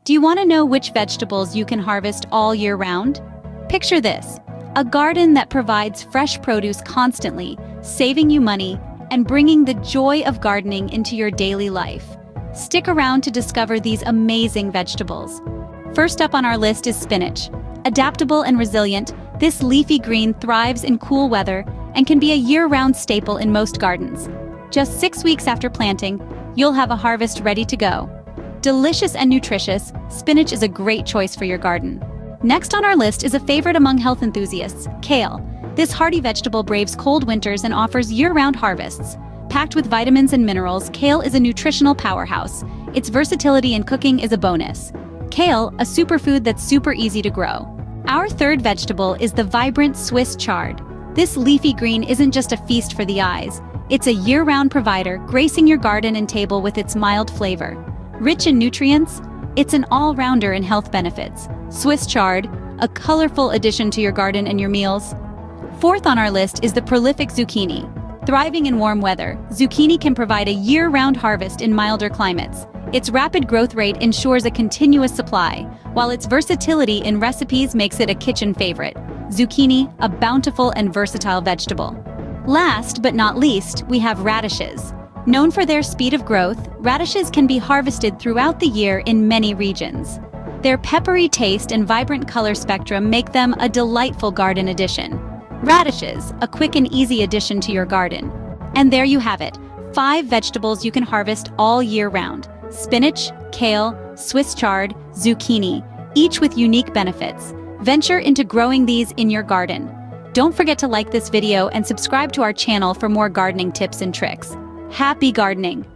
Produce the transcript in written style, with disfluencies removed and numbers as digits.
Do you want to know which vegetables you can harvest all year round? Picture this, a garden that provides fresh produce constantly, saving you money and bringing the joy of gardening into your daily life. Stick around to discover these amazing vegetables. First up on our list is spinach. Adaptable and resilient, this leafy green thrives in cool weather and can be a year-round staple in most gardens. Just 6 weeks after planting, you'll have a harvest ready to go. Delicious and nutritious, spinach is a great choice for your garden. Next on our list is a favorite among health enthusiasts, kale. This hardy vegetable braves cold winters and offers year-round harvests. Packed with vitamins and minerals, kale is a nutritional powerhouse. Its versatility in cooking is a bonus. Kale, a superfood that's super easy to grow. Our third vegetable is the vibrant Swiss chard. This leafy green isn't just a feast for the eyes. It's a year-round provider, gracing your garden and table with its mild flavor. Rich in nutrients, it's an all-rounder in health benefits. Swiss chard, a colorful addition to your garden and your meals. Fourth on our list is the prolific zucchini. Thriving in warm weather, zucchini can provide a year-round harvest in milder climates. Its rapid growth rate ensures a continuous supply, while its versatility in recipes makes it a kitchen favorite. Zucchini, a bountiful and versatile vegetable. Last but not least, we have radishes. Known for their speed of growth, radishes can be harvested throughout the year in many regions. Their peppery taste and vibrant color spectrum make them a delightful garden addition. Radishes, a quick and easy addition to your garden. And there you have it, 5 vegetables you can harvest all year round. Spinach, kale, Swiss chard, zucchini, each with unique benefits. Venture into growing these in your garden. Don't forget to like this video and subscribe to our channel for more gardening tips and tricks. Happy gardening!